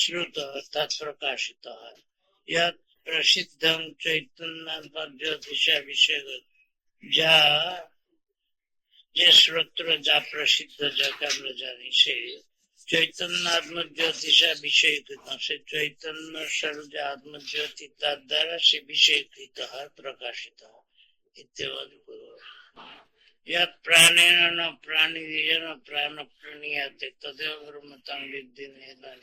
শ্রুত তৎপ্রকাশিত ইয়ৎ প্রসিদ্ধং চৈতন্যজ্যোতিষা বিষয়, যা যে শ্রোত্র যা প্রসিদ্ধ, যাকে আমরা জানি, সে চৈতন্য আত্মজ্যোতিষা বিষয়কৃত, সে চৈতন্য স্বরূপ যে আত্মজ্যোতি, তার দ্বারা সে বিষয়কৃত হয়, প্রকাশিত হয় ইত্যাদি। यत् प्राणेन न प्राणिजेन प्राण प्रणीयते तदेव ब्रह्मतं विद्धि नेदं।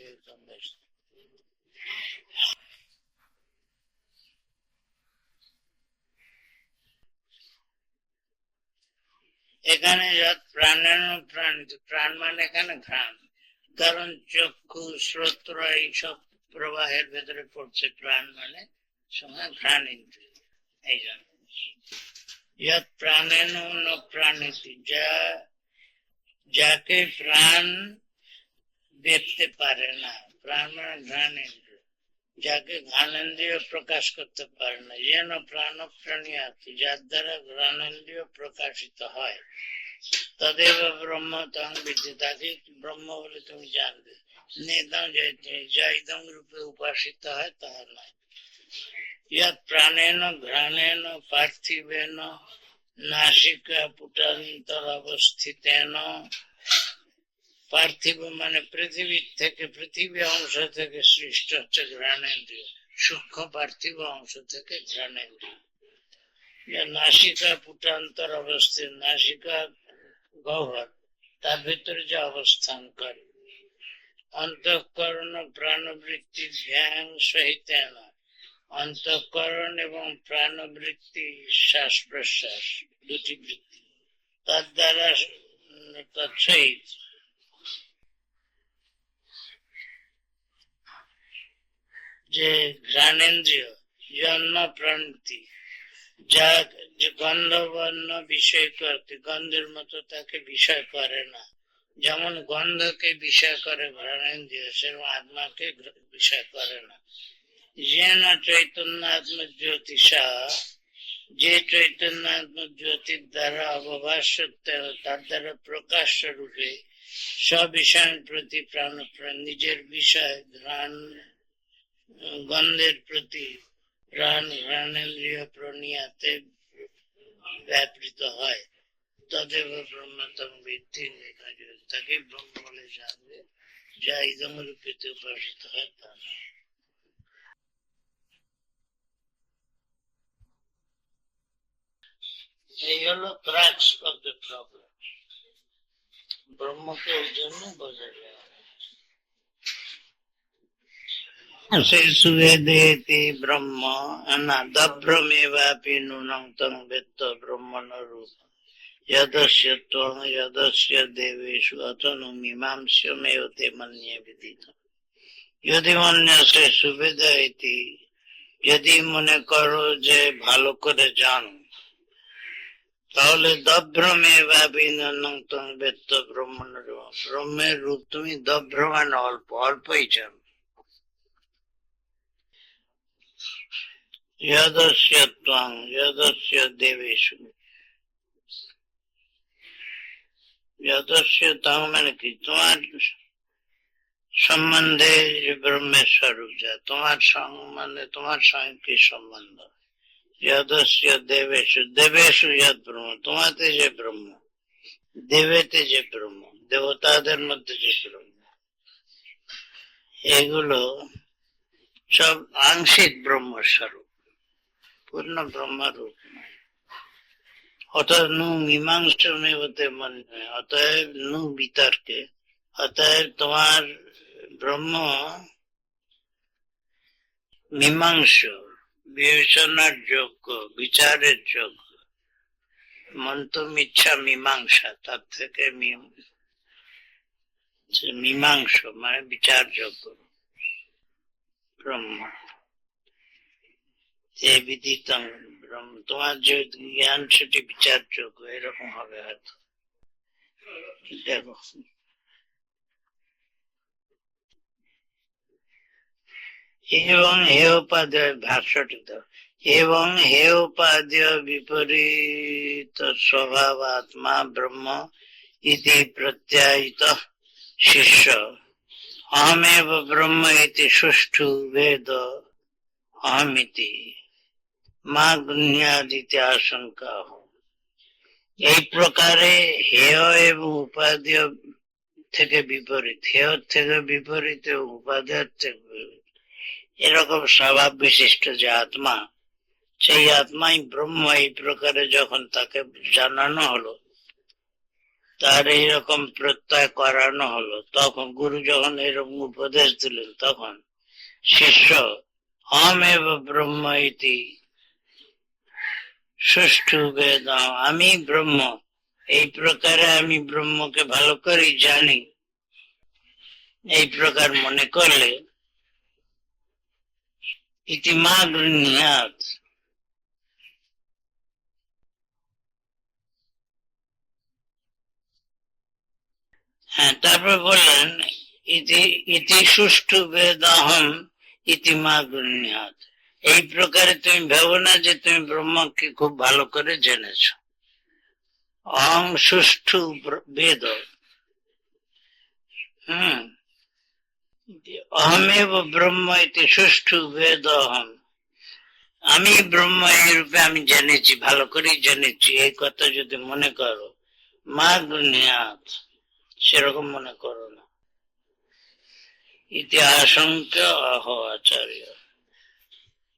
এখানে যৎ প্রাণেন প্রাণিত, প্রাণ মানে এখানে ঘ্রাণ, কারণ চক্ষু শ্রোত্র এইসব প্রবাহের ভেতরে পড়ছে, প্রাণ মানে সময় ঘ্রাণ ইন্দ্রিয়। এই জন্য যৎ প্রাণেন ন প্রাণিতি, যাকে প্রাণ দেখতে পারে না, প্রাণ মানে ঘ্রাণেন্দ্রিয়, যাকে ঘ্রাণেন্দ্রিয় প্রকাশ করতে পারে না, যেন প্রাণ প্রাণীয়াতি, যার দ্বারা ঘ্রাণেন্দ্রিয় প্রকাশিত হয়, তদেব ব্রহ্ম তং বিদ্ধি, তাকে ব্রহ্ম বলে তুমি জানবে। নেদম যা ইদম রূপে উপাসিত হয় তাহা নয়। यत् प्राणेन घ्राणेन पार्थिवेन नासिका पुटान्तर अवस्थितेन, পার্থিব মানে পৃথিবীর থেকে, পৃথিবী অংশ থেকে সৃষ্ট হচ্ছে ঘ্রাণেন্দ্রিয়, সূক্ষ্ম পার্থিব অংশ থেকে ঘ্রাণেন্দ্রিয়। নাসিকা পুটান্তর অবস্থিত, নাসিকা গহ্বর, তার ভিতরে যে অবস্থান করে। অন্তঃকরণ প্রাণবৃত্তি ধ্যান সহিতেন, অন্তঃকরণ এবং প্রাণবৃত্তি শ্বাস প্রশ্বাস দুটি বৃত্তি, তার দ্বারা তৎসহিত যে ঘ্রাণেন্দ্রিয় জন্ম প্রান্তি, যা যে গন্ধবর্ণ বিষয় করতে, গন্ধের মতো তাকে বিষয় করে না, যেমন গন্ধকে বিষয় করে ঘ্রাণেন্দ্রিয়, সেরকম আত্মাকে বিষয় করে না। যেন চৈতন্য আত্মজ্যোতিষা, যে চৈতন্য আত্মজ্যোতির দ্বারা অবভাস সত্য, তার দ্বারা প্রকাশ্য রূপে সব বিষয়ের প্রতি প্রাণ, নিজের বিষয় ঘ্রাণ গন্ধের প্রতি প্রাণ ঘ্রাণেন্দ্রিয় প্রণীয়াতে ব্যাপৃত হয়, তদেব ব্রহ্মতম বৃদ্ধি, তাকে ব্রহ্ম বলে জানবে, যা ইদম রূপেতে উপাসিত হয় তা না। এই হলো ক্রাক্স অফ দ্য প্রবলেম। ব্রহ্মকে ওই জন্য বোঝা যায়। সুবেদেতি ব্রহ্ম না দভ্রমেবাপি নূনং তং বেত্ত ব্রহ্মণ রূপ যদস্য ত্বং যদস্য দেবেষু অতনু মীমাংস্যমেব তে মন্যে বিদিতম। যদি মন্যসে সুবেদ ইতি, যদি মনে করো যে ভালো করে জানো, তাহলে দভ্রমেবাপি নূনং তং বেত্ত ব্রহ্মণ রূপ, ব্রহ্মের রূপ তুমি দভ্র মানে অল্প, অল্পই জানো। যদস্য ত্বং যদস্য দেবেষু, যদস্য ত্বং মানে কি, তোমার সম্বন্ধে ব্রহ্মের স্বরূপ যা, তোমার সম্বন্ধে, তোমার সঙ্গে কি সম্বন্ধ। যদস্য দেবেষু, দেবেষু যদ ব্রহ্ম, তোমাতে যে ব্রহ্ম, দেবেতে যে ব্রহ্ম, দেবতাদের মধ্যে যে ব্রহ্ম, এগুলো সব আংশিক ব্রহ্মস্বরূপ, পূর্ণ ব্রহ্মরূপ নয়। অতএব নু মীমাংসমেবতে মন্যে, অতএব নু বিতর্কে, অতএব তোমার ব্রহ্ম মীমাংস, বিবেচনার যোগ্য, বিচারের যোগ্য। মন্তম ইচ্ছা মীমাংসা, তার থেকে মীমাংস মানে বিচারযোগ্য ব্রহ্ম। এই বিদিত ব্রহ্ম, তোমার যে জ্ঞান সেটি বিচারযোগ্য, এরকম হবে হয়তো। দেখো এবং হে উপাদেয়, ভাষ্যটি তো, এবং হে উপাদেয় বিপরীত স্বভাব আত্মা ব্রহ্ম ইতি প্রত্যায়িত শিষ্য, अहमेव ब्रह्म इति सुष्ठु वेद अहमिति मा गृह्णादिति आशंका हो। এই প্রকারে হেয় এবং উপাদেয় থেকে বিপরীত, হেয় থেকে বিপরীত, উপাদেয় থেকে বিপরীত, এরকম স্বভাব বিশিষ্ট যে আত্মা, সেই আত্মাই ব্রহ্ম, এই প্রকারে যখন তাকে জানানো হলো, তার এইরকম প্রত্যয় করানো হলো, তখন গুরু যখন এরকম উপদেশ দিলেন, তখন শিষ্য অহমেব ব্রহ্ম ইতি সুষ্ঠু বেদ, আমি ব্রহ্ম, এই প্রকারে আমি ব্রহ্মকে ভালো করে জানি, এই প্রকার মনে করলে ইতি মা গৃহ্ণাত, হ্যাঁ, তারপর বললেন ইতি ইতি সুষ্ঠু বেদাহম ইতি মা গৃহ্ণাত, এই প্রকারে তুমি ভেবো না যে তুমি ব্রহ্মকে খুব ভালো করে জেনেছ। অহং সুষ্ঠু বেদ, অহমেব ব্রহ্ম ইতি সুষ্ঠু বেদ অহম, আমি ব্রহ্ম এই রূপে আমি জেনেছি, ভালো করে জেনেছি, এই কথা যদি মনে করো, মা গৃহ্ণাত, সেরকম মনে করো না। ইতি আশঙ্কা অহ আচার্য,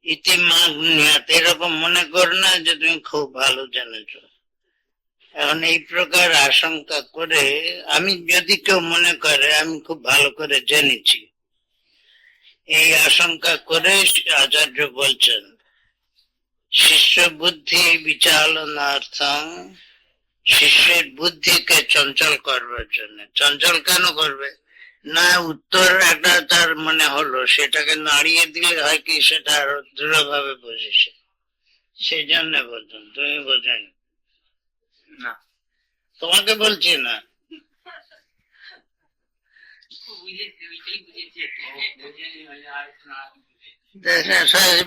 ইতি মা গৃহ্ণাত, এরকম মনে করো না যে তুমি খুব ভালো জেনেছ। এখন এই প্রকার আশঙ্কা করে, আমি যদি কেউ মনে করে আমি খুব ভালো করে জেনেছি, এই আশঙ্কা করে আচার্য বলছেন শিষ্য বুদ্ধি বিচালনার্থম, শিষ্যের বুদ্ধিকে চঞ্চল করবার জন্য। চঞ্চল কেন করবে না, উত্তর একটা তার মনে হলো, সেটাকে নাড়িয়ে দিলে হয় কি সেটা আরো দৃঢ়ভাবে বুঝেছে, সেই জন্য বলছেন। তুমি বোঝেন না, তোমাকে বলছি না,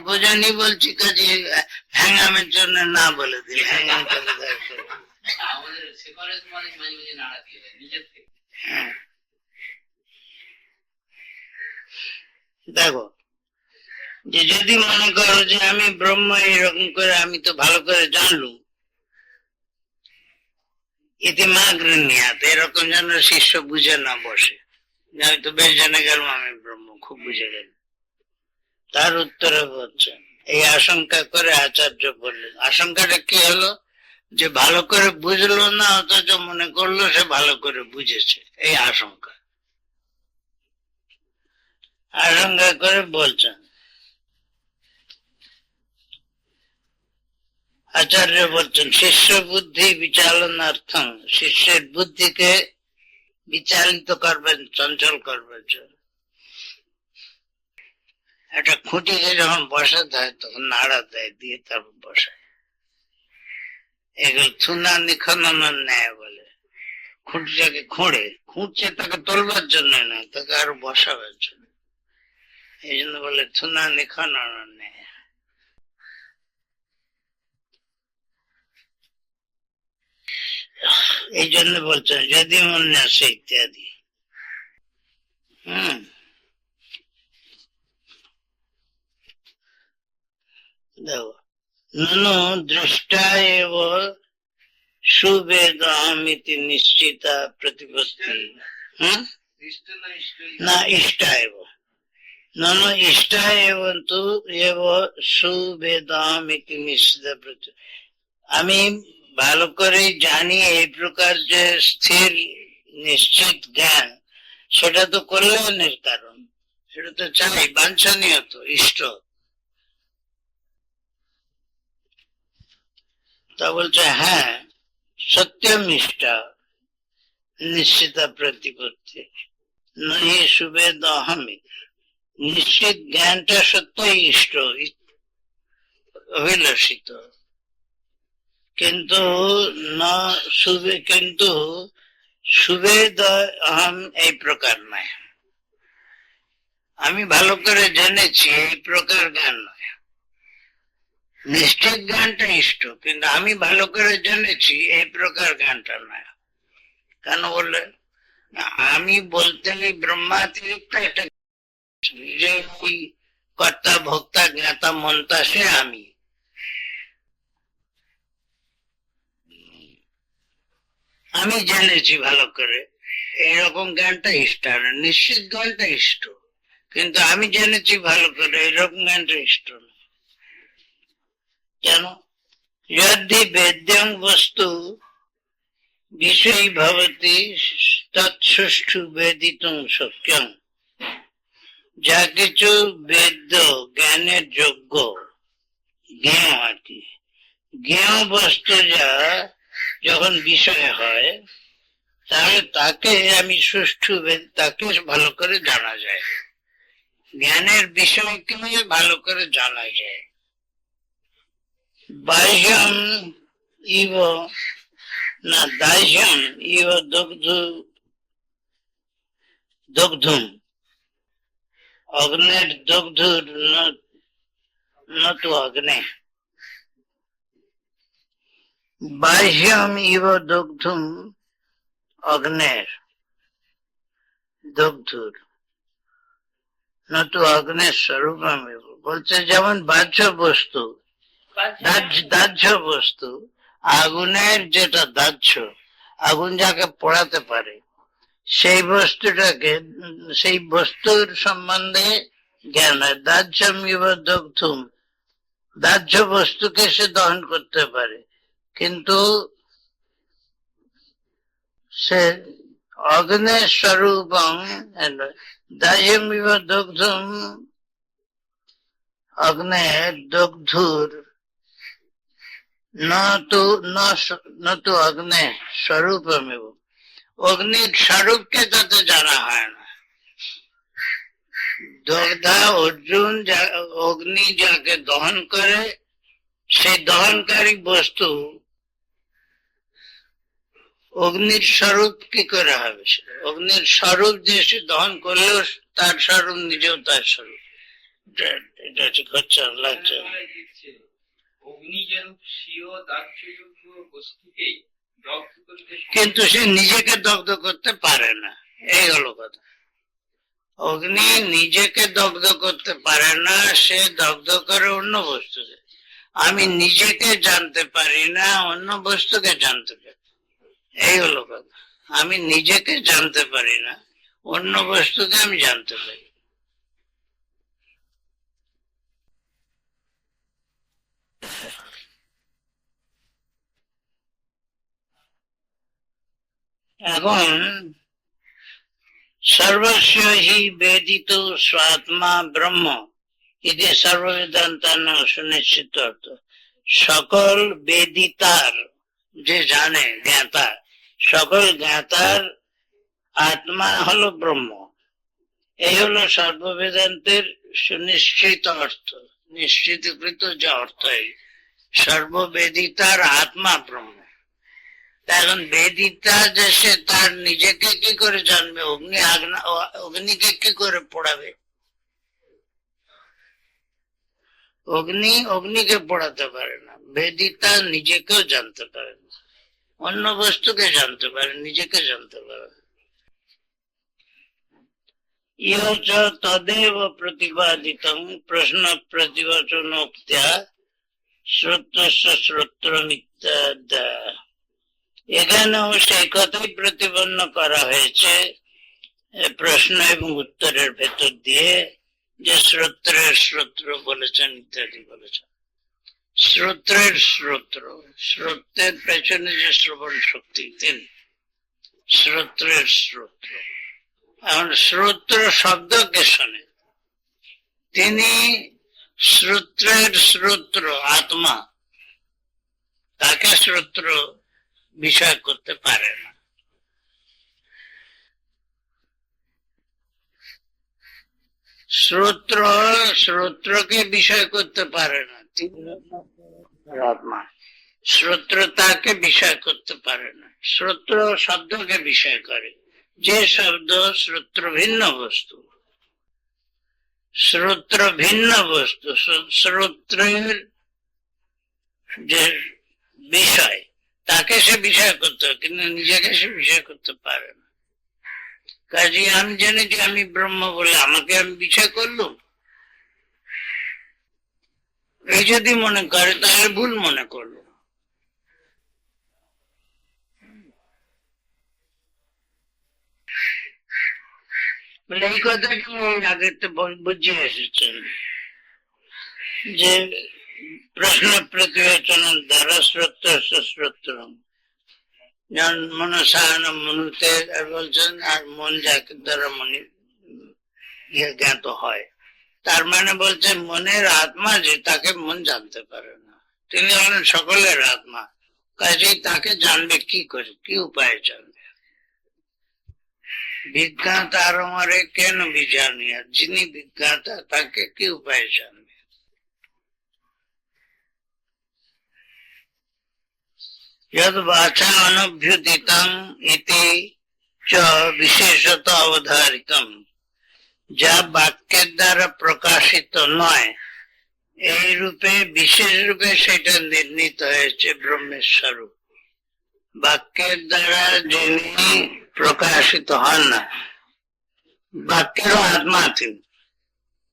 বোঝানি বলছি, কাজে হ্যাঙ্গামের জন্য না বলে দিল, হ্যাঙ্গাম করে দেখো, যে যদি মনে করো যে আমি ব্রহ্ম, এরকম করে আমি তো ভালো করে জানলুম, ইতি মা গৃহ্ণাত, এরকম যেন শিষ্য বুঝে না বসে, আমি তো বেশ জেনে গেলাম আমি ব্রহ্ম, খুব বুঝে গেল। তার উত্তরে বলছেন, এই আশঙ্কা করে আচার্য বললেন, আশঙ্কাটা কি হলো, যে ভালো করে বুঝলো না, অথচ মনে করলো সে ভালো করে বুঝেছে, এই আশঙ্কা। আশঙ্কা করে বলছেন, আচার্য বলছেন শিষ্য বুদ্ধি বিচালনার্থম, শিষ্যের বুদ্ধিকে বিচালিত করবেন, চঞ্চল করবার জন্য। একটা খুঁটিকে যখন বসাতে হয় তখন নাড়া দেয়, দিয়ে তারপর বসায়, এগুলো থুনা নিখননের ন্যায় বলে। খুঁটিটাকে খুঁড়ছে তাকে তোলবার জন্য না, তাকে আরো বসাবার জন্য, এই জন্য বলে থুনা নিখননের ন্যায়। এই জন্য বলছেন যদি মনে আসে ইত্যাদি। দেখো, ননু দৃষ্টা এব সুবেদামিতি নিশ্চিতা প্রতিপত্তি, না ইষ্টা এব, ননু ইষ্টা এবং তু এব সুবেদামিতি নিশ্চিতা প্রতি, আমি ভালো করে জানি, এই প্রকার যে স্থির নিশ্চিত জ্ঞান, সেটা তো কল্যাণের কারণ, সেটা তো চাই, বাঞ্ছনীয়, তো ইষ্ট। তা বলছে হ্যাঁ, সত্যমিষ্টা নিশ্চিত প্রতিপত্তি নহি সুবেদ অহমি, নিশ্চিত জ্ঞানটা সত্যই ইষ্ট, অভিলষিত, কিন্তু কিন্তু সুবেদ অহম এই প্রকার নয়, আমি ভালো করে জেনেছি এই প্রকার জ্ঞান নয়। নিশ্চিত জ্ঞানটা ইষ্ট, কিন্তু আমি ভালো করে জেনেছি এই প্রকার জ্ঞানটা নয়। কেন বললেন আমি বলতে নেই ব্রহ্মাতিরিক্ত, এটা যে ওই কর্তা ভোক্তা জ্ঞাতা মন্তা সে আমি। আমি জেনেছি ভালো করে, এইরকম জ্ঞানটা ইষ্ট না, নিশ্চিত জ্ঞানটা ইষ্ট, কিন্তু আমি জেনেছি ভালো করে এরকম জ্ঞানটা ইষ্ট না। কেন? যদি বেদ্যং বস্তু বিষয় ভবতি তৎসুষ্ঠু বেদিতুম শক্যং, যা কিছু বেদ্য জ্ঞানের যোগ্য, জ্ঞেয় আর কি, জ্ঞেয় বস্তু যা যখন বিষয় হয়, তাহলে তাকে আমি সুষ্ঠু তাকে ভালো করে জানা যায়, জ্ঞানের বিষয়কে ভালো করে জানা যায়। বাহ্যম ইব না দাহ্যম ইব দগ্ধুম অগ্নের দগ্ধুর নতু অগ্নে, বাহ্যম ইব দগ্ধুম অগ্নের দগ্ধুর নতু অগ্নের স্বরূপম, বলছে যেমন বাহ্য বস্তু, দাহ্য বস্তু, আগুনের যেটা দাহ্য, আগুন যাকে পোড়াতে পারে, সেই বস্তুটাকে, সেই বস্তুর সম্বন্ধে জ্ঞান হয়। দাহ্যমিব দগ্ধুম, দাহ্য বস্তুকে সে দহন করতে পারে, কিন্তু সে অগ্নের স্বরূপং, দাহ্যমিব দগ্ধুম অগ্নের দগ্ধুর নতু অগ্নে স্বরূপমেব, অগ্নির স্বরূপকে তাতে জানা হয় না। দগ্ধা অর্জুন, অগ্নি যাকে দহন করে, সেই দহনকারী বস্তু অগ্নির স্বরূপ কি করে হবে? অগ্নির স্বরূপ যে সে দহন করলেও তার স্বরূপ নিজেও তার স্বরূপ, এটা ঠিক হচ্ছে লাগছে। কিন্তু সে নিজেকে দগ্ধ করতে পারে না, এই হলো কথা। অগ্নি নিজেকে দগ্ধ করতে পারে না, সে দগ্ধ করে অন্য বস্তুকে। আমি নিজেকে জানতে পারি না, অন্য বস্তুকে জানতে পারি, এই হলো কথা। আমি নিজেকে জানতে পারি না, অন্য বস্তুকে আমি জানতে পারি। এখন সর্বস্ব হি বেদিত স্বাত্মা ব্রহ্ম ইতি সর্ববেদান্তান সুনিশ্চিত অর্থ, সকল বেদিতার, যে জানে জ্ঞাতা, সকল জ্ঞাতার আত্মা হলো ব্রহ্ম, এই হলো সর্ববেদান্তের সুনিশ্চিত অর্থ, নিশ্চিতকৃত যে অর্থ, সর্ববেদিতার আত্মা ব্রহ্ম। এখন বেদিতা যে সে তার নিজেকে কি করে জানবে? অগ্নিকে কি করে পোড়াবে? অগ্নিকে পোড়াতে পারে না। বেদিতা নিজেকেও জানতে পারে না, অন্য বস্তুকে জানতে পারে, নিজেকে জানতে পারে। ইহচ তদেব প্রতিপাদিতং প্রশ্ন প্রতিবচনোক্ত্যা শ্রোত্রস্য শ্রোত্রমিত্যা, এখানেও সেই কথাই প্রতিপন্ন করা হয়েছে প্রশ্ন এবং উত্তরের ভেতর দিয়ে, যে শ্রোত্রের শ্রোত্র বলেছেন ইত্যাদি বলেছেন। শ্রোত্রের শ্রোত্র, শ্রোত্রের পেছনে যে শ্রবণ শক্তি, তিনি শ্রোত্রের শ্রোত্র। এখন শ্রোত্র শব্দকে শোনে, তিনি শ্রোত্রের শ্রোত্র আত্মা, তাকে শ্রোত্র বিষয় করতে পারে না। শ্রোত্রকে বিষয় করতে পারে না, আত্মা শ্রোত্র তাকে বিষয় করতে পারে না। শ্রোত্র শব্দকে বিষয় করে, যে শব্দ শ্রোত্র ভিন্ন বস্তু, শ্রোত্র ভিন্ন বস্তু, শ্রোত্রের যে বিষয়, তাকে সে বিষয় করতে হয়, কিন্তু নিজেকে সে বিষয় করতে পারে না। কাজে আমি জানি যে আমি ব্রহ্ম বলে আমাকে আমি বিষয় করলুম, এই যদি মনে করে তাহলে ভুল মনে করলো। এই কথাটি আগে তো বুঝিয়ে এসেছেন যে প্রশ্ন প্রতিবেচনের দ্বারা শ্রোত্র শ্রোত্র যেমন মনসায়ন মনুতে বলছেন, আর মন যাকে দ্বারা মনে জ্ঞাত হয়, তার মানে বলছে মনের আত্মা যে তাকে মন জানতে পারে না, তিনি হলেন সকলের আত্মা, কাজেই তাকে জানবে কি করে, কি উপায়ে জানবে? বিজ্ঞাতা আর আমারে কেন বিজানিয়া, যিনি বিজ্ঞাতা তাকে কি উপায়ে জানবে? यद वाचा अनभ्युदितं इति च विशेषत अवधारितम, যা বাক্যের দ্বারা প্রকাশিত নয় এই রূপে বিশেষ রূপে সেটা নির্ণীত হয়েছে ব্রহ্মের স্বরূপ। বাক্যের দ্বারা যিনি প্রকাশিত হন না, বাক্যেরও আত্মা তিনি,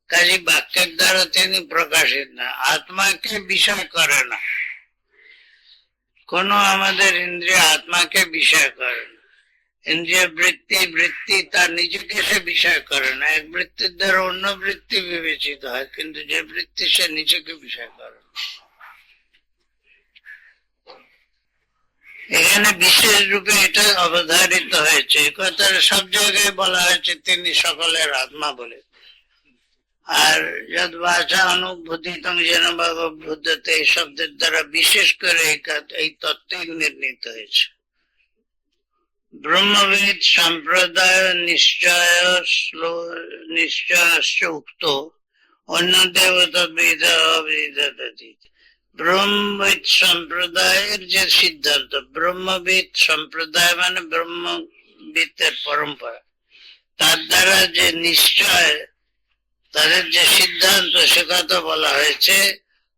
কাজে বাক্যের দ্বারা তিনি প্রকাশিত না, আত্মাকে বিষয় করে না। কোন আমাদের ইন্দ্রিয় আত্মাকে বিষয় করে না, ইন্দ্রিয় বৃত্তি তার নিজেকে সে বিষয় করে না, এক বৃত্তির দ্বারা অন্য বৃত্তি বিবেচিত হয়, কিন্তু যে বৃত্তি সে নিজেকে বিষয় করে না। এখানে বিশেষ রূপে এটা অবধারিত হয়েছে, এই কথাটা সব জায়গায় বলা হয়েছে তিনি সকলের আত্মা বলে। আর যদ ভাষা অনুভূতিত যেন ভূততে এই শব্দের দ্বারা বিশেষ করে এই তত্ত্বই নির্ণীত হয়েছে। ব্রহ্মবিদ সম্প্রদায় নিশ্চয় উক্ত অন্য দেবতদ্বিদ অবিদিত। ব্রহ্মবিদ সম্প্রদায়ের যে সিদ্ধান্ত, ব্রহ্মবিদ সম্প্রদায় মানে ব্রহ্মবিদের পরম্পরা, তার দ্বারা যে নিশ্চয়, তাদের যে সিদ্ধান্ত, সে কথা বলা হয়েছে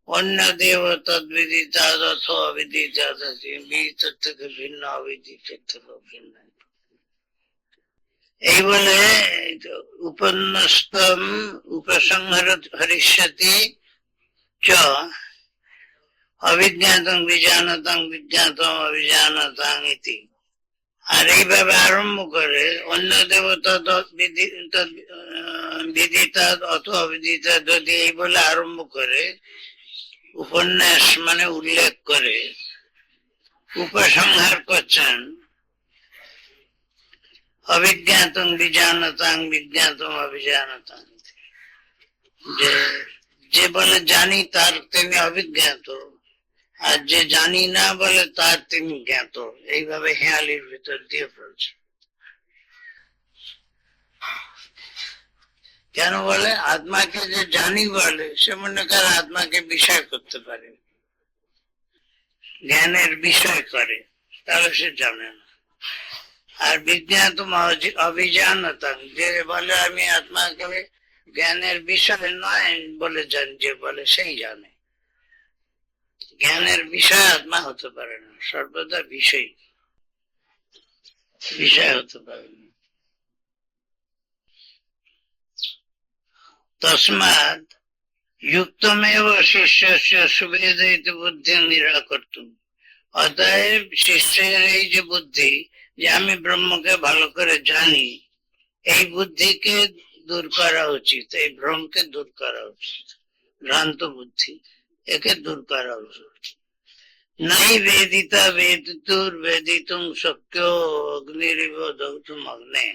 অন্য দেব তদ্বিদিত অথবা অবিদিত, বিদিত থেকে ভিন্ন, অবিদিত থেকে ভিন্ন। এই বলে উপন্যস্তম উপসংহার হরিষ্যতি চ অভিজ্ঞাতং বিজানতং বিজ্ঞাতম অভিজানতাং ইতি। আর এইভাবে আরম্ভ করে অন্য দেবতা বিদিতা অথবা অবিদিতা, যদি এই বলে আরম্ভ করে উপন্যাস মানে উল্লেখ করে উপসংহার করছেন অভিজ্ঞাতং বিজানতাং বিজ্ঞাতম অভিজানতাং, যে বলে জানি তার তিনি অভিজ্ঞাত, আর যে জানি না বলে তার তিনি জ্ঞাত, এইভাবে হেয়ালির ভিতর দিয়ে পড়ছে। কেন বলে? আত্মাকে যে জানি বলে সে মনে করে আত্মাকে বিষয় করতে পারে, জ্ঞানের বিষয় করে, তাহলে সে জানে না। আর বিজ্ঞাত অভিজানতাং, যে বলে আমি আত্মাকে জ্ঞানের বিষয় নয় বলে জানি, যে বলে সেই জানে। জ্ঞানের বিষয় আত্মা হতে পারে না, সর্বদা বিষয় হতে পারে না। তস্মাৎ যুক্তমেব শিষ্যস্য সুবেদিত বুদ্ধি নিরাকর্তুম, অতএব শিষ্যের এই যে বুদ্ধি, যে আমি ব্রহ্মকে ভালো করে জানি, এই বুদ্ধিকে দূর করা উচিত, এই ভ্রমকে দূর করা উচিত, ভ্রান্ত বুদ্ধি, একে দূর করা উচিত। নাই বেদিতা বেদিতুর বেদিতুম শক্য অগ্নিরিব দগ্ধুম অগ্নে।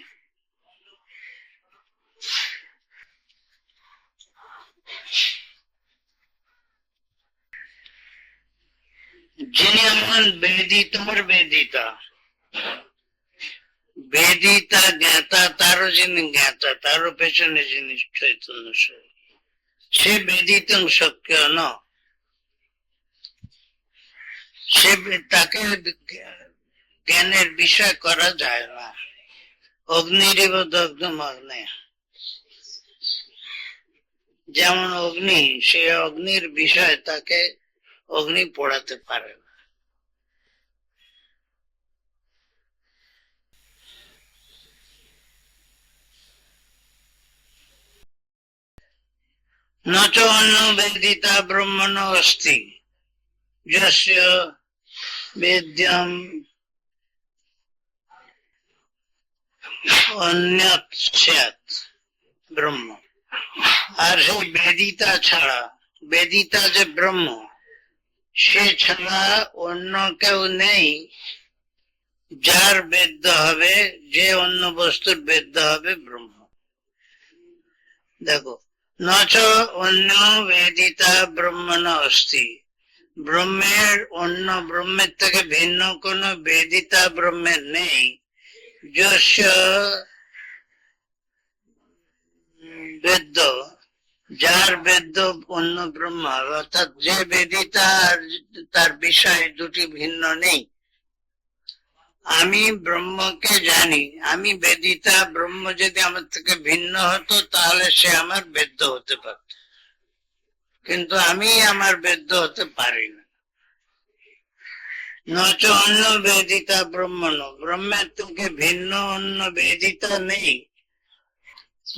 যিনি আমার বেদিতর বেদিতা, বেদিতা জ্ঞাতা, তারও যিনি জ্ঞাতা, তারও পেছনে যিনি চৈতন্য, সে বেদিতং শক্য ন, সে তাকে জ্ঞানের বিষয় করা যায় না। অগ্নিরিব দগ্ধুম অগ্নে, যেমন অগ্নি, সে অগ্নির বিষয়, তাকে অগ্নি পোড়াতে পারে না। ন চ অন্য বেদিতা ব্রহ্মণ অস্তি যস্য বেদ্যম অন্যৎ স্যাৎ ব্রহ্ম। আর সেই বেদিতা ছাড়া, বেদিতা যে ব্রহ্ম, সে ছাড়া অন্য কেউ নেই যার বেদ্য হবে, যে অন্য বস্তুর বেদ্য হবে ব্রহ্ম। দেখো, নচ অন্য বেদিতা ব্রহ্মণ অস্তি, ব্রহ্মের অন্য ব্রহ্মের থেকে ভিন্ন কোন বেদিতা ব্রহ্মের নেই। যস্য বেদ্য, যার বেদ্য অন্য ব্রহ্ম, অর্থাৎ যে বেদিতা আর তার বিষয় দুটি ভিন্ন নেই। আমি ব্রহ্মকে জানি, আমি বেদিতা, ব্রহ্ম যদি আমার থেকে ভিন্ন হতো তাহলে সে আমার বেদ্য হতে পারত, কিন্তু আমি আমার বেদ্য হতে পারি না। নচ অন্য বেদিতা ব্রহ্মণ, ব্রহ্মের থেকে ভিন্ন অন্য বেদিতা নেই,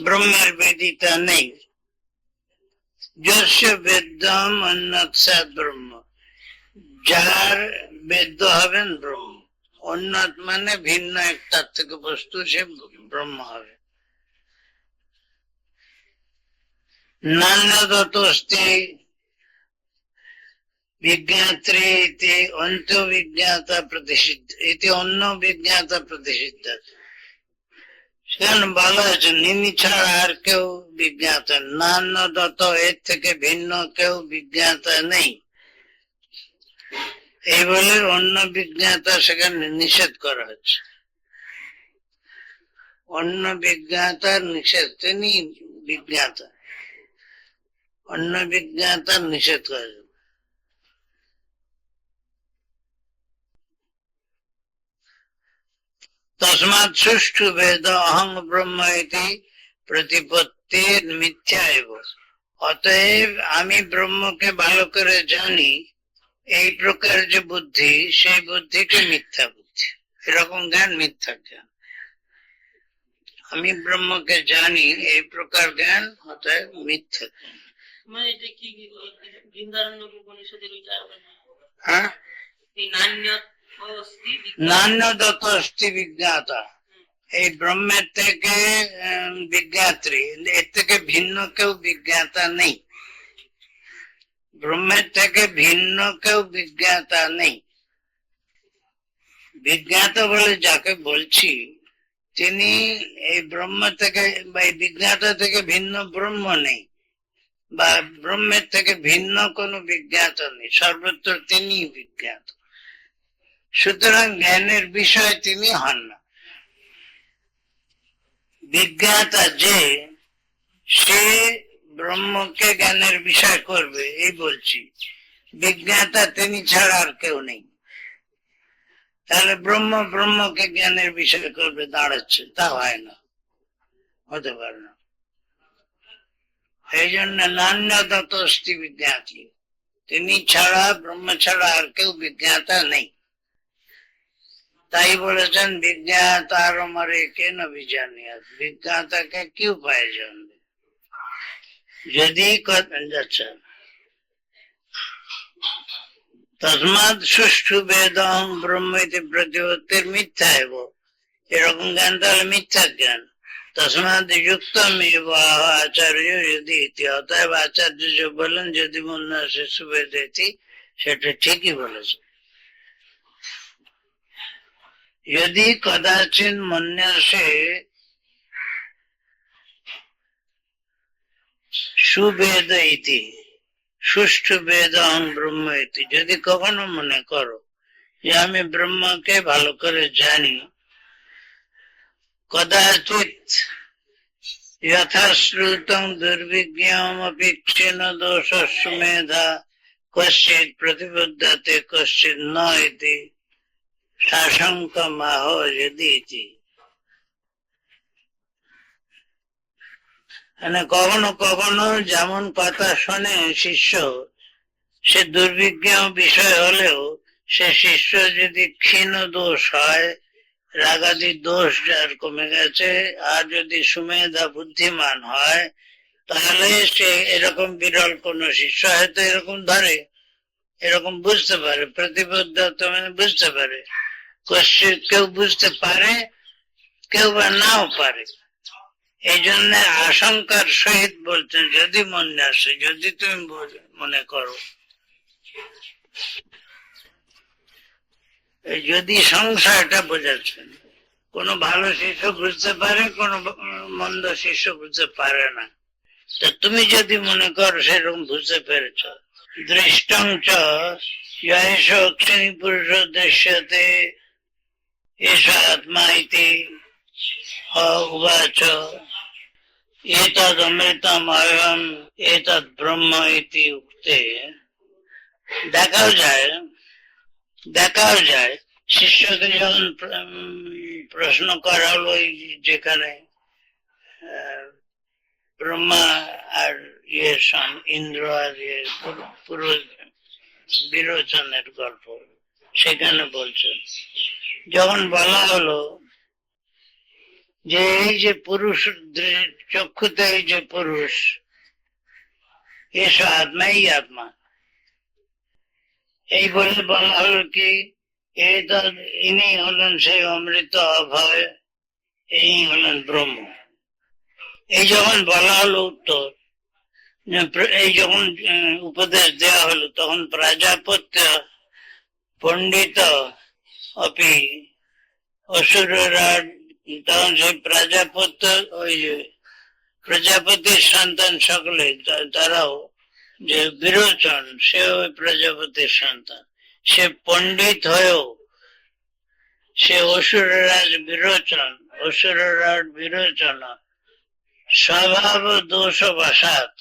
ব্রহ্মের বেদিতা নেই। যস্য বেদ্যম অন্যৎ স্যাৎ ব্রহ্ম, যার বেদ্য হবেন ব্রহ্ম, অন্যৎ মানে ভিন্ন একটার থেকে বস্তু, সে ব্রহ্ম হবে। নান্যদতস্তি বিজ্ঞাত্রী ইতি অন্ত বিজ্ঞাতা প্রতিষিদ্ধ, এটি অন্য বিজ্ঞাতা প্রতিষিদ্ধ। সেখানে বলা হয়েছে নিমি ছাড়া আর কেউ বিজ্ঞাতা, নান্যদত, এর থেকে ভিন্ন কেউ বিজ্ঞাতা নেই, এই বলে অন্য বিজ্ঞাতা সেখানে নিষেধ করা হচ্ছে। অন্য বিজ্ঞাতার নিষেধ, তিনি বিজ্ঞাতা, অন্য বিজ্ঞাতার নিষেধ করা যাবে। তস্মাৎ সুষ্ঠু বেদ অহং ব্রহ্ম ইতি প্রতিপত্তির মিথ্যা এব, অতএব আমি ব্রহ্মকে ভালো করে জানি, এই প্রকার যে বুদ্ধি, সেই বুদ্ধিকে মিথ্যা বুদ্ধি, এরকম জ্ঞান মিথ্যা জ্ঞান। আমি ব্রহ্মকে জানি, এই প্রকার জ্ঞান অতএব মিথ্যা জ্ঞান। হ্যাঁ, নান্যদত অস্তি বিজ্ঞাতা, এই ব্রহ্মের থেকে বিজ্ঞাত্রী, এর থেকে ভিন্ন কেউ বিজ্ঞাতা নেই, ব্রহ্মের থেকে ভিন্ন কেউ বিজ্ঞাতা নেই। বিজ্ঞাতা বলে যাকে বলছি, তিনি এই ব্রহ্ম থেকে বা এই বিজ্ঞাতা থেকে ভিন্ন ব্রহ্ম নেই, বা ব্রহ্মের থেকে ভিন্ন কোন বিজ্ঞাতা নেই, সর্বত্র তিনি বিজ্ঞাত। সুতরাং জ্ঞানের বিষয় তিনি হন না। বিজ্ঞাতা যে, সে ব্রহ্মকে জ্ঞানের বিষয় করবে, এই বলছি। বিজ্ঞাতা তিনি ছাড়া আর কেউ নেই, তাহলে ব্রহ্ম ব্রহ্মকে জ্ঞানের বিষয় করবে দাঁড়াচ্ছে, তা হয় না, হতে পারে না। এই জন্য নান্যদত অস্তি বিজ্ঞাতি, তিনি ছাড়া, ব্রহ্ম ছাড়া আর কেউ বিজ্ঞাতা নেই। তাই বলেছেন বিজ্ঞাতার মারে কেন বিজানিয়া, বিজ্ঞাতাকে কি উপায় জানবে যদি যাচ্ছে। তসমাৎ সুষ্ঠু বেদং ব্রহ্ম ইতি প্রতিপত্তির মিথ্যা এব, এরকম জ্ঞান তাহলে মিথ্যা জ্ঞান। তসমাৎ যুক্তম এব আচার্য যদি ইতি, অতএব আচার্য যে বলেন যদি মূল্য শিশু বেদ ইতি, সেটা ঠিকই বলেছে। যদি কদাচিৎ মন্যসে সুবেদ ইতি সুষ্ঠু বেদ অহং ব্রহ্ম ইতি, যদি কখনো মনে করো যে আমি ব্রহ্মকে ভালো করে জানি, কদাচিৎ যথাশ্রুতং দুর্বিজ্ঞমপি ক্ষীণ দোষ সুমেধা কশ্চিৎ প্রতিবুদ্ধতে কশ্চিৎ ন ইতি সাশঙ্কমাহ যদি ইতি। মানে কখনো কখনো যেমন কথা শোনে শিষ্য, সে দুর্বিজ্ঞ বিষয় হলেও সে শিষ্য যদি ক্ষীণ দোষ হয়, রাগাদি দোষ যার কমে গেছে, আর যদি সুমেধা বুদ্ধিমান হয়, তাহলে সে এরকম বিরল কোন শিষ্য হয়তো এরকম ধরে, এরকম বুঝতে পারে, প্রতিবদ্ধতা মানে বুঝতে পারে। কেউ বুঝতে পারে, কেউ বা নাও পারে। এই জন্য আশঙ্কার সহিত বলছেন, যদি মনে আসে, যদি তুমি মনে করো। যদি সংশয়টা বোঝাচ্ছেন, কোন ভালো শিষ্য বুঝতে পারে, কোন মন্দ শিষ্য বুঝতে পারে না। তা তুমি যদি মনে করো সেরকম বুঝতে পেরেছ, দৃষ্টং চ যশ অক্ষিণী পুরুষ দৃশ্যতে এষ আত্মা ইতি উবাচ এতদ অমৃতম অয়ম এতদ ব্রহ্ম ইতি উক্তে। দেখাও যায় শিষ্যকে যখন প্রশ্ন করা হলো, যেখানে ব্রহ্মা আর ইন্দ্র আর পুরো বিরোচনের গল্প সেখানে বলছেন, যখন বলা হলো যে এই যে পুরুষ চক্ষুতে, এই যে পুরুষ, এসব আত্মা, এই আত্মা, এই বলে বলা হলো কি ইনি হলেন সেই অমৃত অভয়, এই হলেন ব্রহ্ম। এই যখন বলা হলো উত্তর, এই যখন উপদেশ দেওয়া হলো, তখন প্রজাপত্য পণ্ডিত অপি অসুররা, তখন সেই প্রজাপত্য, ওই প্রজাপতির সন্তান সকলে, তারাও যে বিরোচন, সে ওই প্রজাপতির সন্তান, সে পণ্ডিত হয়েও সে অসুররাজ বিরোচন স্বভাব দোষ বশাৎ,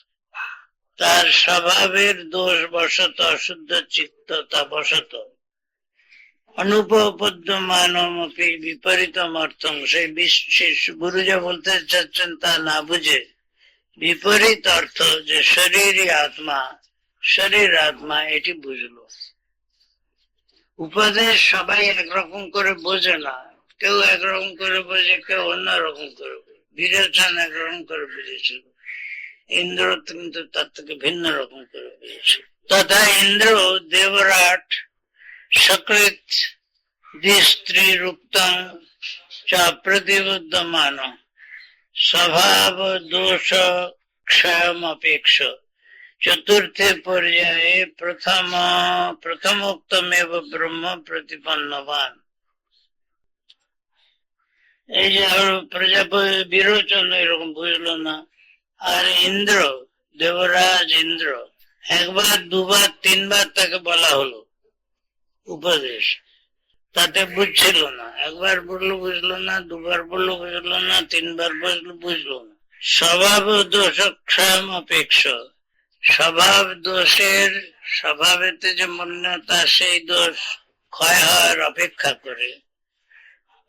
তার স্বভাবের দোষ বশত, অশুদ্ধ চিত্ততা বশত, অনুপপদ্যমানমপি বিপরীতম অর্থম, সেই গুরু যা বলতে চাচ্ছেন তা না বুঝে বিপরীত অর্থ, যে শরীর আত্মা এটি বুঝলো। উপদেশ সবাই একরকম করে বোঝে না, কেউ একরকম করে বোঝে, কেউ অন্যরকম করে বোঝে। বিরোচন একরকম করে বুঝেছিল, ইন্দ্র কিন্তু তার থেকে ভিন্ন রকম করে বুঝেছিল। তথা ইন্দ্র দেবরাট সকৃত দ্বিস্ত্রীরুক্তং চ প্রতিবুদ্ধমান স্বভাব দোষ ক্ষয়মপেক্ষ চতুর্থে পর্যায়ে প্রথমোক্তমেব ব্রহ্ম প্রতিপন্নবান। এই যে প্রজাপতি বিরোচন এরকম বুঝলো না, আর দেবরাজ ইন্দ্র একবার, দুবার, তিনবার তাকে বলা হলো উপদেশ, তাতে বুঝছিল না। একবার বললো বুঝলো না, দুবার বললো বুঝলো না, তিনবার বললো বুঝলো না। স্বভাব দোষ ক্ষয়ম অপেক্ষ, স্বভাবেতে যে মন্যতা, সেই দোষ ক্ষয় হওয়ার অপেক্ষা করে।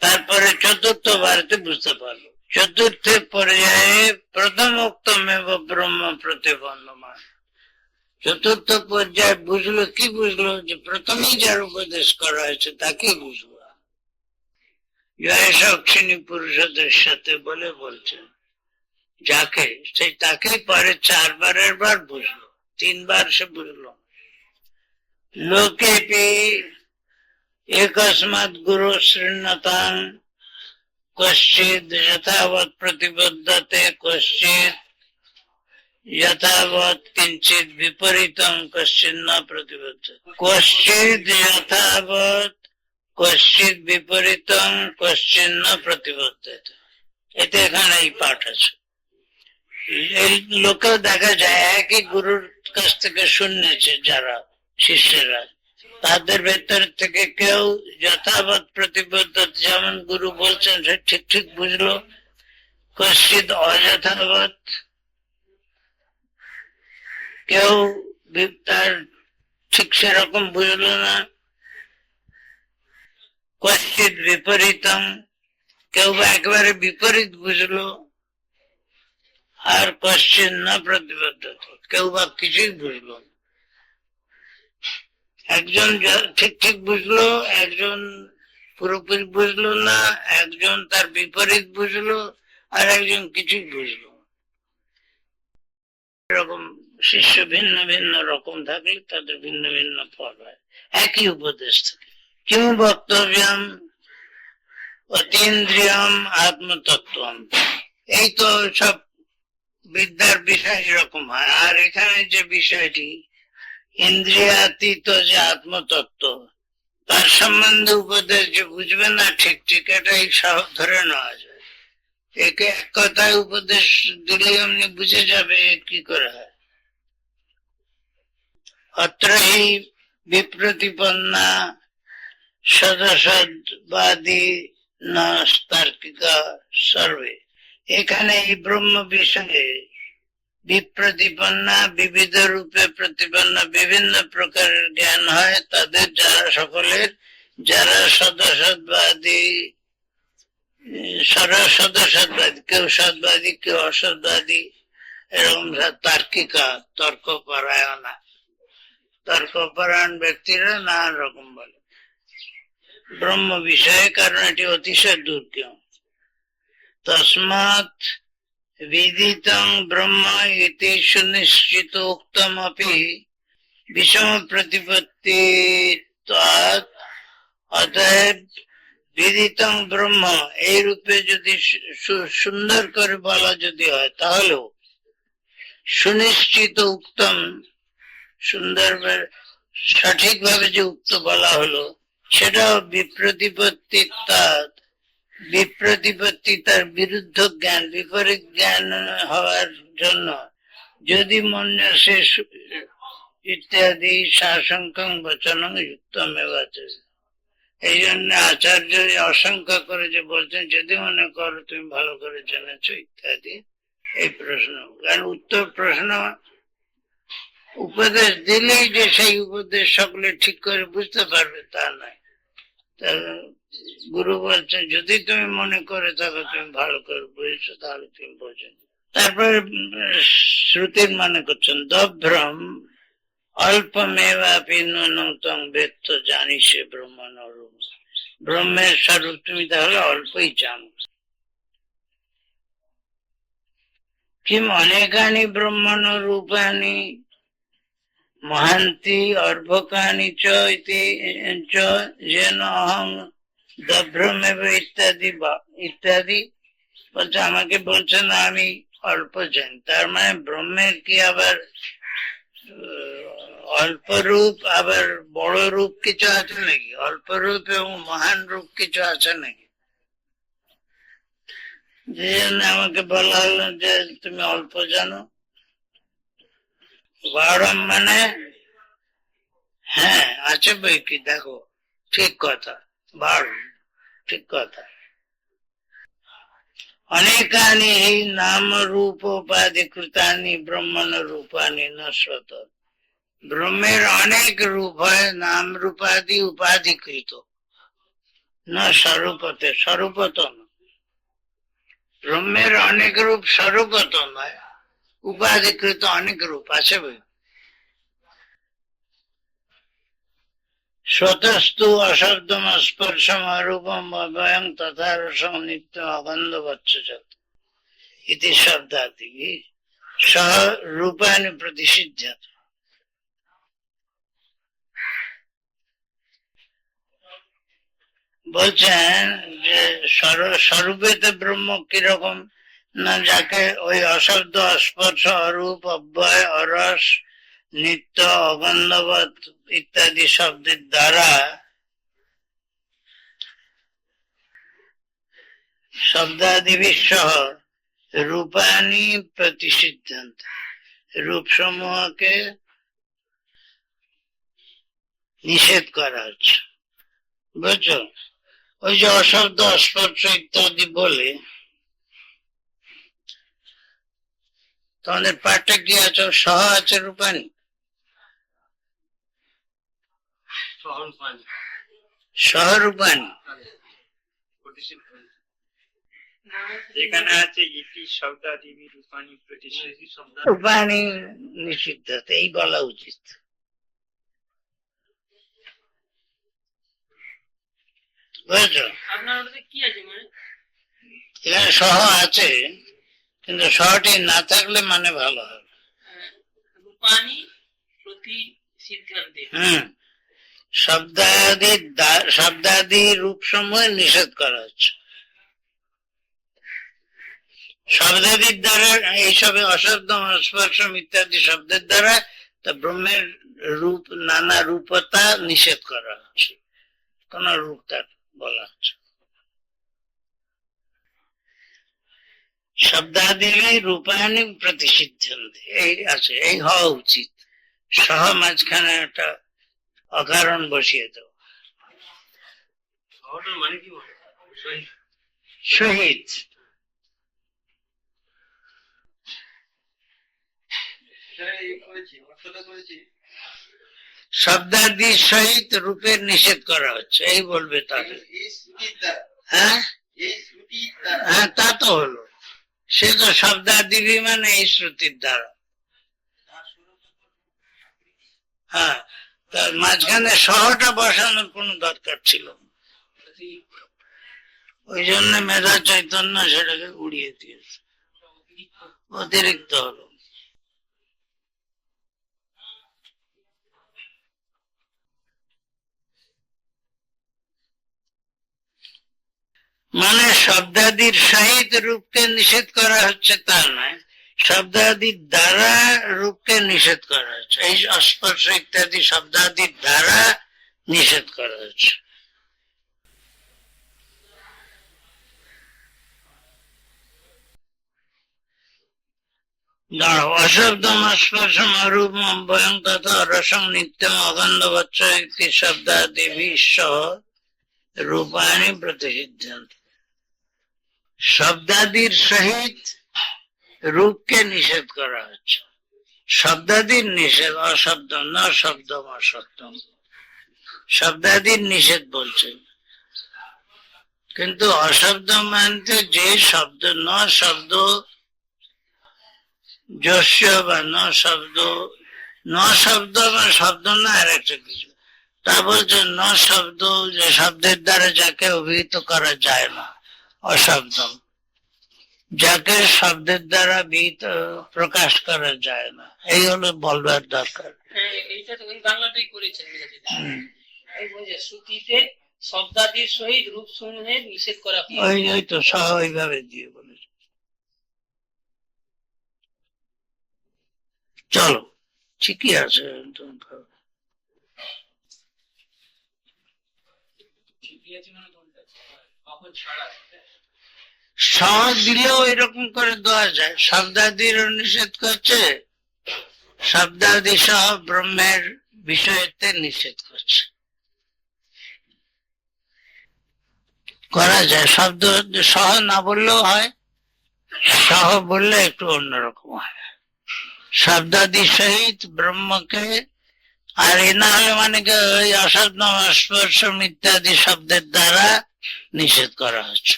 তারপরে চতুর্থ বারতে বুঝতে পারলো, চতুর্থ পর্যায়ে প্রথমোক্তমেব ব্রহ্ম প্রতিপন্নমান। চতুর্থ পর্যায়ে বুঝলো, কি বুঝলো, যে প্রথমেই যার উপদেশ করা হয়েছে তাকে বুঝলো। জয়সক্ষিণী পুরুষদের সাথে বলে বলছেন, যাকে, সেই তাকে পরে চারবারের বার বুঝলো, তিনবার সে বুঝলো। লোকেপি একস্মাৎ গুরু শৃণ্যতাং কশ্চিৎ যথাবৎ প্রতিবদ্ধতে কশ্চিৎ যথাবৎ কিঞ্চিৎ বিপরীতং কশ্চিৎ ন প্রতিবদ্ধতে, কশ্চিৎ যথাবৎ কশ্চিৎ বিপরীতং কশ্চিৎ ন প্রতিবদ্ধতে। এতে এখানে এই পাঠ আছে। এই লোকেও দেখা যায় একই গুরুর কাছ থেকে শুনেছে যারা শিষ্যরা, তাদের ভেতর থেকে কেউ যথাবৎ প্রতিবদ্ধ, যেমন গুরু বলছেন সে ঠিক ঠিক বুঝলো, কশ্চিৎ অযথাবৎ, কেউ তার ঠিক সেরকম বুঝলো না, কশ্চিৎ বিপরীতম, কেউ বা একেবারে বিপরীত বুঝলো, আর কশ্চিৎ না প্রতিবদ্ধ, কেউ বা কিছুই বুঝলো। একজন ঠিক ঠিক বুঝলো, একজন পুরোপুরি বুঝলো না, একজন তার বিপরীত বুঝলো, আর একজন কিছুই বুঝলো। শিষ্য ভিন্ন ভিন্ন রকম থাকলে তাদের ভিন্ন ভিন্ন ফল হয়, একই উপদেশ থাকে। কিম বক্তব্যম অতীন্দ্রিয়ম আত্মতত্ত্বম, এই তো সব বিদ্যার বিষয় এরকম হয়। আর এখানে যে বিষয়টি ইন্দ্রিয়াতীত যে আত্মতত্ত্ব, তার সম্বন্ধে উপদেশ যে বুঝবে না ঠিক ঠিক, এটাই সব ধরে নেওয়া যায়। একে এক কথায় উপদেশ দিলে এমনি বুঝে যাবে কি করে হয়। অত্র হি বিপ্রতিপন্না সদসদ্বাদী নাস্তার্কিকা সর্বে, এখানে এই ব্রহ্ম বিষয়ে বিপ্রতিপন্না বিবিধ রূপে প্রতিপন্না বিভিন্ন প্রকারের জ্ঞান হয় তাদের, যারা সকলের, যারা সদসদ্বাদী সদসদ্বাদী, কেউ সদ্বাদী কেউ অসদ্বাদী, এরকম তার্কিকা তর্কপরায়ণা, তর্কপরায়ণ ব্যক্তিরা নানা রকম বলে ব্রহ্ম বিষয়ে, কারণ এটি অতিশয় দুর্গম। তস্মাৎ বিদিতং ব্রহ্ম ইতি সুনিশ্চিত উক্তম অপি বিষম প্রতিপত্তি, অতএব বিদিতং ব্রহ্ম এই রূপে যদি সুন্দর করে বলা যদি হয়, তাহলেও সুনিশ্চিত উক্তম, সুন্দর সঠিকভাবে যে উক্ত বলা হলো, সেটাও বিপ্রতিপত্তি, বিপ্রতিপত্তি তার বিরুদ্ধ জ্ঞান, বিপরীত জ্ঞান হওয়ার জন্য যদি মনে সে ইত্যাদি শাসঙ্কং বচনং যুক্তমেব। এই জন্য আচার্য অসংখ্য করে যে বলছেন যদি মনে করো তুমি ভালো করে জেনেছ ইত্যাদি এই প্রশ্ন, কারণ উত্তর প্রশ্ন উপদেশ দিলেই যে সেই উপদেশ সকলে ঠিক করে বুঝতে পারবে তা নয়। গুরু বলছেন যদি তুমি মনে করে থাকো তুমি ভালো করে বুঝেছো তাহলে তুমি বোঝো। তারপরে শ্রুতির মানে করছেন দভ্রম অল্পমেবাপি নূনতম বেত্ত জানিসে ব্রহ্মণরূপ, ব্রহ্মের স্বরূপ তুমি তাহলে অল্পই জানো। কিম অনেকানি ব্রহ্মণ রূপানি মহান্তি অর্ভকানি চ যেন অহং দভ্রমেব ইত্যাদি ইত্যাদি বলছে, আমাকে বলছে না আমি অল্প জানি, তার মানে ব্রহ্মের কি আবার অল্প রূপ আবার বড় রূপ কিছু আছে নাকি? অল্প রূপ এবং মহান রূপ কিছু আছে নাকি? যে জন্য আমাকে বলা হলো যে তুমি অল্প জানো। বারম মানে হ্যাঁ আছে বই কি, দেখো ঠিক কথা, বারো ঠিক কথা। অনেকানি নাম রূপ উপাধি কৃতানি ব্রহ্মণ রূপানি নশ্বত, ব্রহ্মের অনেক রূপ হয়, নাম রূপাদি উপাধিকৃত, না স্বরূপতে, স্বরূপত না। ব্রহ্মের অনেক রূপ স্বরূপত নয়, উপাধিকৃত অনেক রূপ আছে বই। স্বতস্তু অশব্দম স্পর্শম অরূপম অভয়ং তথা রসং নিত্যম অগন্ধবচ্ছযৎ ইতি শব্দাদি সহ রূপানি প্রতিষিধ্যত। বলছেন যে স্বরূপেতে ব্রহ্ম কিরকম না, যাকে ওই অশব্দ অস্পর্শ অরূপ অব্যয় অরস নিত্য অগন্ধবৎ ইত্যাদি শব্দের দ্বারা, শব্দাদিবি সহ রূপানি প্রতিষিদ্ধন্ত, রূপ সমূহকে নিষেধ করা হচ্ছে। বুঝছো, ওই যে অশব্দ অস্পর্শ ইত্যাদি বলে, তোমাদের পাঠে কি আছে? সহ আছে রূপানি, সহরূপানি যেখানে আছে ইতি শব্দাদিবি রূপানি প্রতিষিদ্ধ, রূপানি নিষিদ্ধ, এই বলা উচিত। বুঝছো, এখানে সহ আছে কিন্তু সহটি না থাকলে মানে ভালো হবে। রূপানি প্রতিসিদ্ধান্তে। শব্দাদি রূপ সমূহ নিষেধ করা হচ্ছে শব্দাদির দ্বারা, এইসবে অশব্দ স্পর্শম ইত্যাদি শব্দের দ্বারা তা ব্রহ্মের রূপ নানা রূপতা নিষেধ করা হচ্ছে, কোন রূপ তার বলা হচ্ছে। শব্দাদি রূপায়ণী প্রতিসিদ্ধান্তে এই আছে, এই হওয়া উচিত। সহ মাঝখানে একটা অকারণ বসিয়ে দেব। মানে কি শহীদ শব্দাদি সহিত রূপের নিষেধ করা হচ্ছে, এই বলবে তাকে। হ্যাঁ হ্যাঁ, তা তো হলো, সে তো শব্দাদি মানে এই শ্রুতির দ্বারা। হ্যাঁ, তার মাঝখানে সহটা বসানোর কোনো দরকার ছিল, ওই জন্য মেধা চৈতন্য সেটাকে উড়িয়ে দিয়েছে, অতিরিক্ত হলো। মানে শব্দাদির সহিত রূপকে নিষেধ করা হচ্ছে তা নয়, শব্দাদির দ্বারা রূপকে নিষেধ করা হচ্ছে, এই অস্পর্শ ইত্যাদি শব্দাদির দ্বারা নিষেধ করা হচ্ছে। অশব্দম অস্পর্শম অরূপম বয়ং তথা রসং নিত্যম অগন্ধবচ্চ ইতি শব্দাদিভিঃ সহ রূপাণি প্রতিসিদ্ধান্তে। শব্দাদির সহিত রূপকে নিষেধ করা হচ্ছে, শব্দাদির নিষেধ, অশব্দ ন শব্দম অসত্যম, শব্দাদির নিষেধ বলছেন। কিন্তু অশব্দ মানতে যে শব্দ, ন শব্দ যস্য বা ন শব্দ, ন শব্দ বা শব্দ না আর একটা কিছু, তা বলছে ন শব্দ, যে শব্দের দ্বারা যাকে অভিহিত করা যায় না, অশব্দম, যাকে শব্দের দ্বারা বিহিত প্রকাশ করা যায় না, এই হলো বলবার দরকার। এইটা তো ওই বাংলাটাই করেছেন, এই বলছে শ্রুতিতে শব্দাদির সহিত রূপ সমূহের নিষেধ করা হয়। ওই তো সহ ওইভাবে দিয়ে বলেছে। চলো, ঠিকই আছে। সহ দিলেও এরকম করে দেওয়া যায়, শব্দাদির নিষেধ করছে, শব্দাদি সহ ব্রহ্মের বিষয়তে নিষেধ করছে, করা যায়। শব্দ সহ না বললেও হয়, সহ বললে একটু অন্যরকম হয়। শব্দাদি সহিত ব্রহ্মকে, আর এ না হলে মানে কি ওই অশব্দ স্পর্শম ইত্যাদি শব্দের দ্বারা নিষেধ করা হচ্ছে।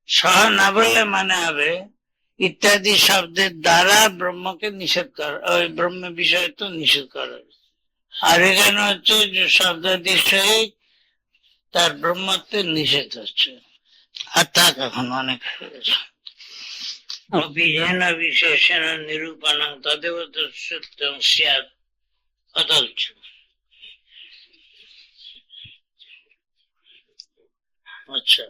সহ না বললে মানে হবে ইত্যাদি শব্দের দ্বারা ব্রহ্মকে নিষেধ করা, ওই ব্রহ্ম বিষয় তো নিষেধ করা। আর এখানে হচ্ছে যে শব্দাদি সহিত তার ব্রহ্মত্বের নিষেধ হচ্ছে। আর থাক, এখন অনেক হয়ে গেছে। অভিযান বিশেষণ নিরূপণ তদেব সত্যম স্যাৎ অতচ্ছ। আচ্ছা,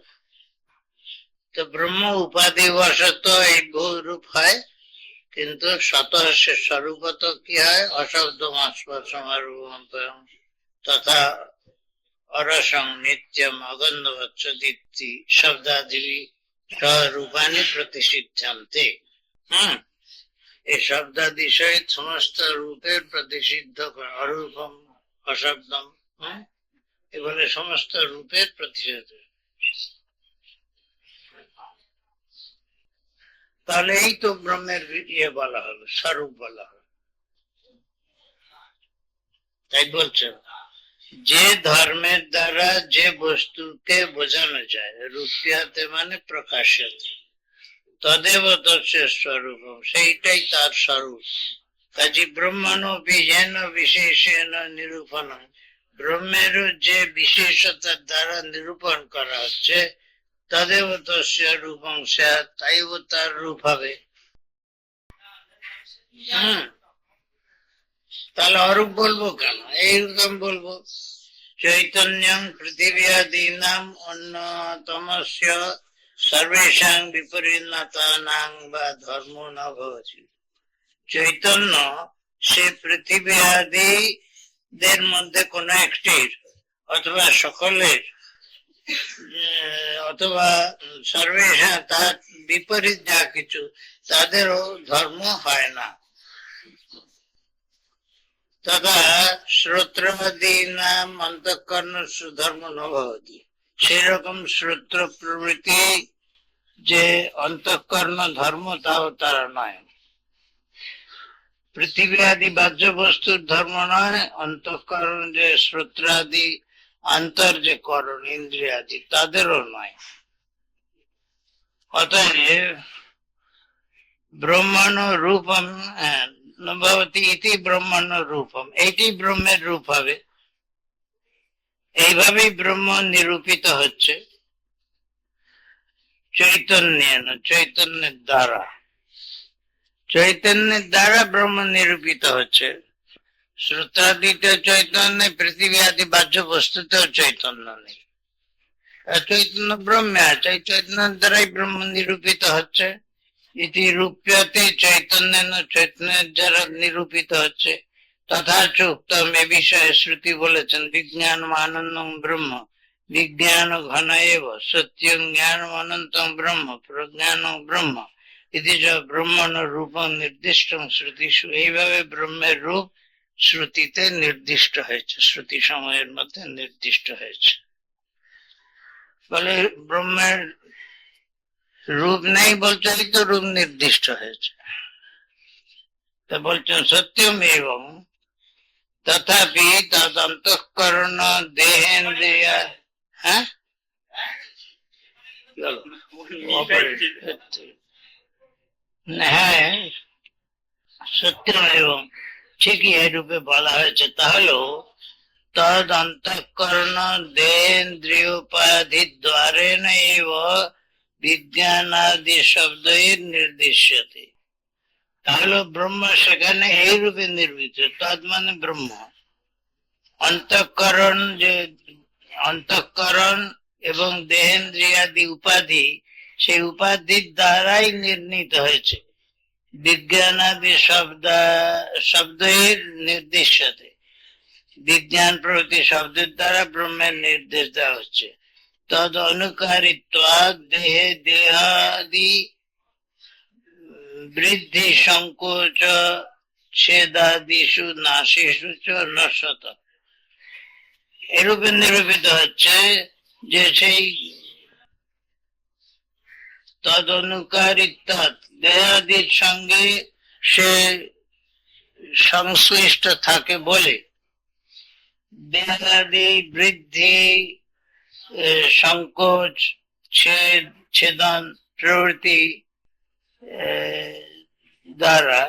তো ব্রহ্ম উপাধি বশত এই বহু রূপ হয়, কিন্তু স্বতঃ স্বরূপত কি হয়, অশব্দ স্পর্শম তথা অরসং নিত্যম অগন্ধবচ্চ দীপ্তি শব্দাদি রূপানি প্রতিসিদ্ধান্তে। এই শব্দাদি সহিত সমস্ত রূপের প্রতিষিদ্ধ করে, অরূপম অশব্দম, এগুলো সমস্ত রূপের প্রতিষিদ্ধ। তাহলে এই তো ব্রহ্মের ইয়ে বলা হলো, স্বরূপ বলা হলো। তাই বলছে, যে ধর্মের দ্বারা যে বস্তুকে বোঝানো যায়, রূপ্যাতে মানে প্রকাশ্যতে, তদেব তস্য স্বরূপম, সেইটাই তার স্বরূপ। কাজী ব্রহ্মণোপি যেন বিশেষেণ নিরূপণ, ব্রহ্মেরও যে বিশেষতার দ্বারা নিরূপণ করা হচ্ছে, তদেব তস্য রূপং স্যাৎ, তাই ও তার রূপ হবে। তাহলে অরূপ বলবো কেন? এইরকম বলবো, চৈতন্যং পৃথিবীয়াদীনাম অন্যতমস্য সর্বেষাং বিপরীততানাং বা ধর্ম ন ভবতি। চৈতন্য সে পৃথিবী আদিদের মধ্যে কোন একটির অথবা সকলের অথবা সর্বেষাং তার বিপরীত যা কিছু তাদেরও ধর্ম হয় না। তথা শ্রোত্রাদীনাম অন্তঃকরণ ধর্ম ন ভবতি। সেরকম শ্রোত্র প্রভৃতি যে অন্তঃকরণ ধর্ম তাও তারা নয়। পৃথিবী আদি বাহ্য বস্তুর ধর্ম নয়, অন্তঃকরণ যে শ্রোত্রাদি অন্তর যে করণ ইন্দ্রিয়াদি তাদেরও নয়। অতএব ব্রহ্মণ রূপম ভবতি ইতি ব্রহ্মণ রূপম, এইটি ব্রহ্মের রূপ হবে। এইভাবেই ব্রহ্ম নিরূপিত হচ্ছে চৈতন্যের দ্বারা। চৈতন্যের দ্বারা ব্রহ্ম নিরূপিত হচ্ছে। শ্রোত্রাদিতে চৈতন্য, পৃথিবী আদি বাহ্য বস্তুতেও চৈতন্য নেই, চৈতন্য ব্রহ্মে আছে। এই চৈতন্যের দ্বারাই ব্রহ্ম নিরূপিত হচ্ছে। ইতি রূপ্যতে চৈতন্য, চৈতন্যের দ্বারা নিরূপিত হচ্ছে। তথা উক্তম, এ বিষয়ে শ্রুতি বলেছেন, বিজ্ঞান আনন্দং ব্রহ্ম বিজ্ঞান ঘন এব সত্যং জ্ঞানম অনন্তং ব্রহ্ম প্রজ্ঞান ব্রহ্ম ইতি চ ব্রহ্মণ রূপং নির্দিষ্টং শ্রুতিষু। এইভাবে ব্রহ্মের রূপ শ্রুতিতে নির্দিষ্ট হয়েছে, শ্রুতি সময়ের মধ্যে নির্দিষ্ট হয়েছে। বলে ব্রহ্মের রূপ নেই বলছে, তো রূপ নির্দিষ্ট হয়েছে। তা বলছেন সত্যম এবং তথাপি তদ অন্তঃকরণ দেহেন্দ্রিয়। হ্যাঁ, হ্যাঁ সত্যম এবং ঠিকই এই রূপে বলা হয়েছে। তাহলেও তদ অন্তঃকরণ দেহেন্দ্রিয়োপাধি দ্বারেণ এব বিজ্ঞানাদি শব্দের নির্দিশ্যতে। তাহলে ব্রহ্ম সেখানে এই রূপে নির্মিত, তদ মানে ব্রহ্ম। অন্তঃকরণ যে অন্তঃকরণ এবং দেহেন্দ্রিয়াদি উপাধি, সেই উপাধির দ্বারাই নির্ণীত হয়েছে বিজ্ঞানাদি শব্দের নির্দিষ্টতে। বিজ্ঞান প্রভৃতি শব্দের দ্বারা ব্রহ্মের নির্দেশ দেওয়া হচ্ছে। তদ অনুকারিত্বাৎ দেহে দেহাদি বৃদ্ধি সংকোচ ছেদাদিষু নাশিষু চ নশ্বত। এরূপে নিরূপিত হচ্ছে যে সেই তদ অনুকারিত্বাৎ দেহাদির সঙ্গে সে সংশ্লিষ্ট থাকে বলে দেহাদি বৃদ্ধি সংকোচ ছেদন প্রভৃতি দ্বারা